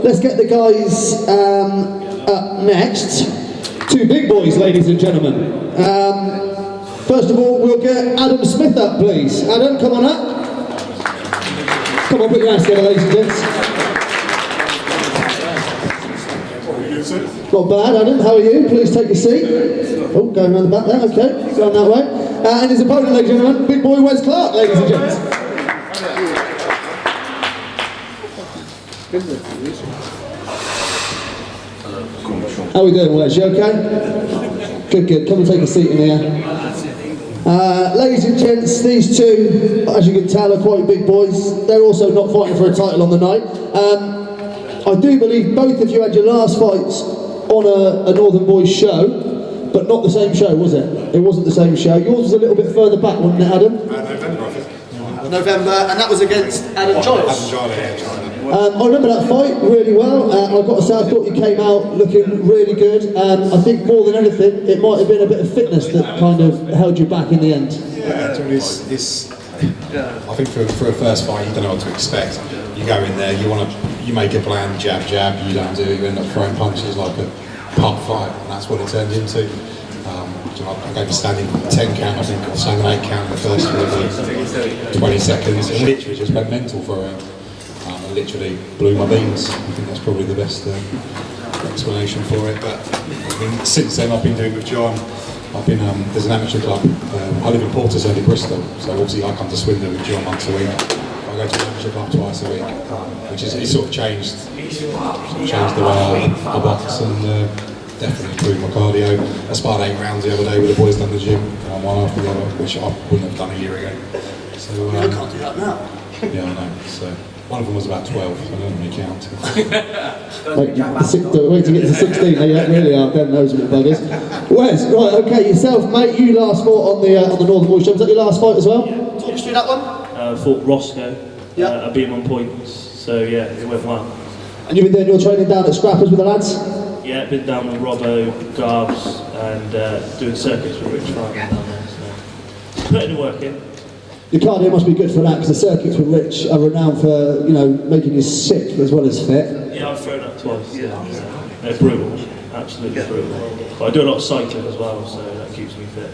let's get the guys up next. Two big boys, ladies and gentlemen. First of all, we'll get Adam Smith up, please. Adam, come on up. Come on, put your hands together, ladies and gents. Not bad, Adam. How are you? Please take your seat. Oh, going around the back there. Okay, going that way. And his opponent, ladies and gentlemen, big boy Wes Clark, ladies and gents. How are we doing, Wes? You okay? Good. Come and take a seat in here. Ladies and gents, these two, as you can tell, are quite big boys. They're also not fighting for a title on the night. I do believe both of you had your last fights on a Northern Boys show, but not the same show, was it? It wasn't the same show. Yours was a little bit further back, wasn't it, Adam? November, I think. November, and that was against Adam Giles. Adam Giles, yeah. I remember that fight really well. I've got to say, I thought you came out looking really good. I think more than anything, it might have been a bit of fitness that kind of held you back in the end. Yeah, I think for a first fight, you don't know what to expect. You go in there, you make a plan, jab, you don't do it, you end up throwing punches like a pub fight, and that's what it turned into. I gave a standing 10 count, I think, or standing 8 count in the first 20 seconds, and literally just went mental for a round. I literally blew my beans. I think that's probably the best explanation for it. But I mean, since then, I've been doing with John. There's an amateur club. I live in Portishead in Bristol, so obviously I come to Swindon with John once a week. I go to an amateur club twice a week, which is it sort of changed the way I box and definitely improved my cardio. I sparred 8 rounds the other day with the boys down the gym, one after the other, which I wouldn't have done a year ago. So I can't do that now. Yeah, I know. So. One of them was about 12, so I don't really count. Wait to get to 16, they really are, them those little buggers. Wes, right, okay, yourself, mate, you last fought on the Northern Boys show. Was that your last fight as well? Yeah. Talk us through that one. Fought Roscoe. I beat him on points, so yeah, it went well. And you've been doing your training down at Scrappers with the lads? Yeah, been down with Robbo, Garbs, and doing circuits with Rich Farman down there, so putting the work in. Your cardio must be good for that, because the circuits with Rich are renowned for, making you sick as well as fit. Yeah, I've thrown up twice. Yeah. They're brutal, absolutely brutal. But I do a lot of cycling as well, so that keeps me fit.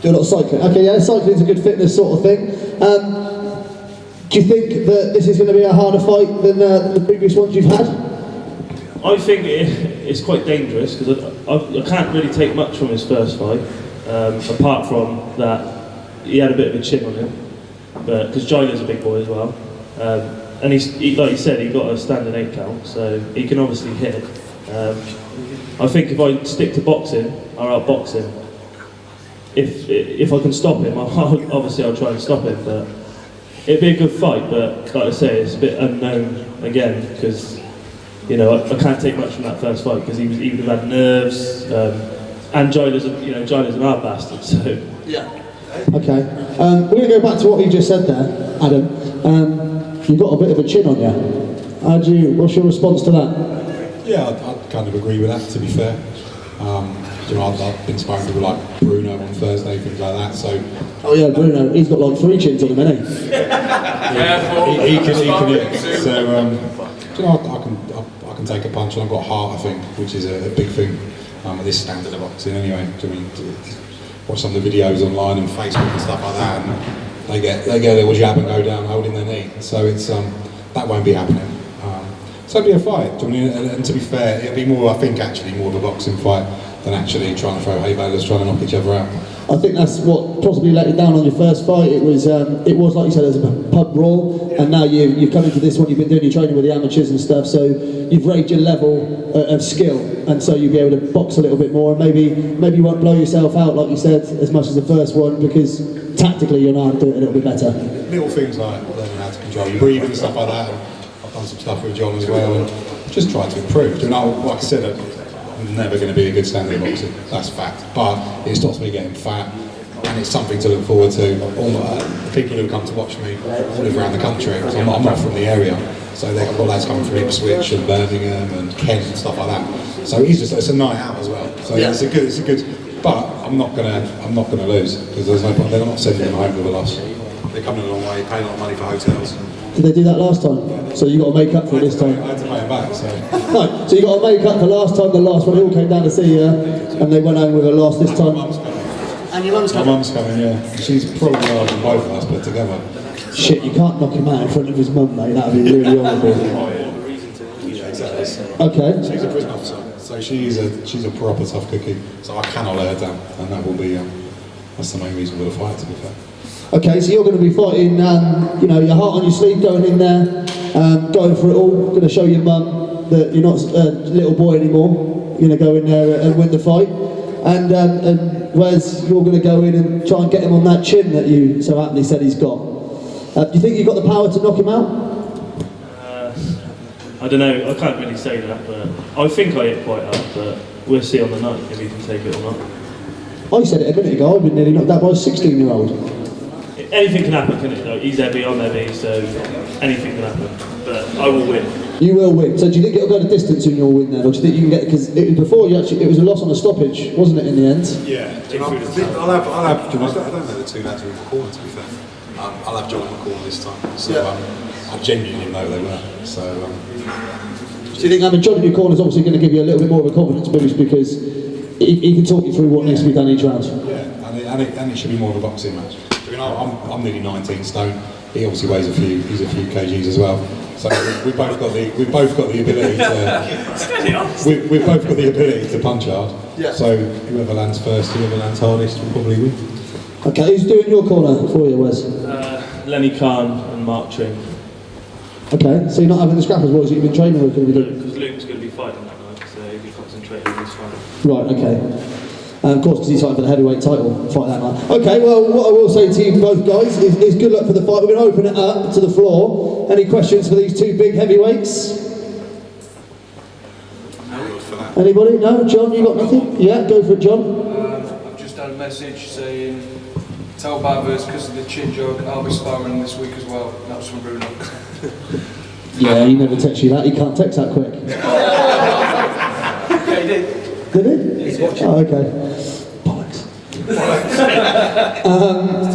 Do a lot of cycling. Okay, yeah, cycling's a good fitness sort of thing. Do you think that this is going to be a harder fight than the previous ones you've had? I think it's quite dangerous, because I can't really take much from his first fight, apart from that. He had a bit of a chin on him, but because Giler's a big boy as well, and he, like you said, he got a standing 8 count, so he can obviously hit. I think if I stick to boxing or outbox him, if I can stop him, obviously I'll try and stop him. But it'd be a good fight, but like I say, it's a bit unknown again because I can't take much from that first fight because he would have had nerves, and Giler's an hard bastard, so yeah. Okay, we're going to go back to what you just said there, Adam. You've got a bit of a chin on you. What's your response to that? Yeah, I'd kind of agree with that, to be fair. I've been sparring people like Bruno on Thursday, things like that, so... Oh yeah, Bruno, he's got like 3 chins on him, hasn't he? He can hit. So, I can take a punch, and I've got heart, I think, which is a big thing at this standard of boxing anyway. Watch some of the videos online and Facebook and stuff like that, and they get a little jab and go down holding their knee. So it's that won't be happening. So it'll be a fight. And to be fair, it'll be more, I think, actually more of a boxing fight than actually trying to throw hay balers, trying to knock each other out. I think that's what possibly let you down on your first fight. It was like you said, it was a pub brawl, and now you've come into this one. You've been doing your training with the amateurs and stuff, so you've raised your level of skill, and so you'll be able to box a little bit more. And maybe you won't blow yourself out like you said as much as the first one because tactically you'll know how to do it a little bit better. Little things like learning how to control your breathing and stuff like that. And I've done some stuff with John as well, and just trying to improve. Like I said, I'm never going to be a good standing boxer. That's fact. But it stops me getting fat. And it's something to look forward to. All the people who come to watch me all live around the country. I'm not from the area, so they've got lads coming from Ipswich and Birmingham and Kent and stuff like that. So it's a night out as well. So yeah. It's a good. But I'm not gonna lose because there's no point. They're not sending them home with a loss. They're coming a long way, paying a lot of money for hotels. Did they do that last time? So you got to make up for it this time. I had to pay them back. fight. So No, so you got to make up for last time, the last one, they all came down to see you, and they went home with a loss this time. And your mum's my coming? mum's coming, yeah. She's probably harder than both of us put together. Shit, you can't knock him out in front of his mum, mate, that would be really horrible. Yeah, exactly. Okay. She's a prison officer, so she's a proper tough cookie. So I cannot let her down, and that will be that's the main reason for the fight, to be fair. Okay, so you're going to be fighting, you know, your heart on your sleeve, going in there, going for it all, going to show your mum that you're not a little boy anymore. You're going to go in there and win the fight. And Wes, you're going to go in and try and get him on that chin that you so aptly said he's got. Do you think you've got the power to knock him out? I don't know, I can't really say that, but I think I hit quite hard, but we'll see on the night if he can take it or not. I said it a minute ago, I've been nearly knocked out by a 16-year-old. Anything can happen, can it? Like, he's heavy, I'm heavy, so anything can happen. But I will win. You will win. So do you think it'll go the distance in your win then, or do you think you can get? Because before it was a loss on a stoppage, wasn't it? In the end. Yeah. I'll have. I don't know the two lads who are in the corner, to be fair. I'll have John in the corner this time. So I genuinely know they were. So. Do you think having John in your corner is obviously going to give you a little bit more of a confidence boost because he can talk you through what needs to be done each round? Yeah, and it should be more of a boxing match. I mean, I'm nearly 19 stone. He obviously weighs he's a few kgs as well. So we've both got the ability to we've both got the ability to punch hard. Yeah. So whoever lands first, whoever lands hardest will probably win. Okay, who's doing your corner for you, Wes? Lenny Khan and Mark Tring. Okay, so you're not having the scrappers, what is it you've been training with? Because Luke's going to be fighting that night, so he'll be concentrating on this fight. Right, okay. Of course, because he's fighting for the heavyweight title, fight that night. Okay, well, what I will say to you both guys is good luck for the fight. We're going to open it up to the floor. Any questions for these two big heavyweights? Anybody? No? John, you got nothing? Yeah, go for it, John. I've just had a message saying, tell Babbers because of the chin joke, I'll be sparring this week as well. That was from Bruno. Yeah, he never texts you that. He can't text that quick. Yeah, he did. Did he? He's watching. Oh, okay. Bollocks.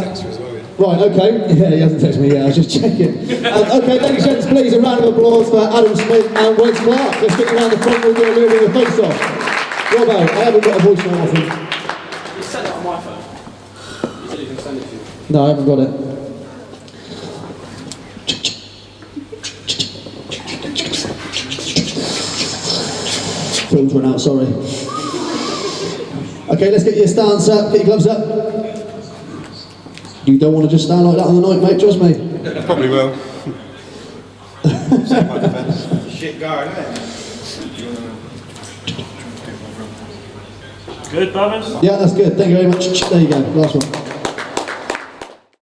Text you as well, yeah. Right, okay. Yeah, he hasn't texted me yet, I was just checking. Okay, ladies and gents, please, a round of applause for Adam Smith and Wes Clark. Let's get you around the front, we'll do a little bit of a face-off. Robbo, I haven't got a voicemail off him. You sent it on my phone. You said you can send it to you. No, I haven't got it. Films went out, sorry. Okay, let's get your stance up, get your gloves up. You don't want to just stand like that on the night, mate, trust me. Probably will. Shit guard, isn't it? Good, Babbers? Yeah, that's good, thank you very much. There you go, last one.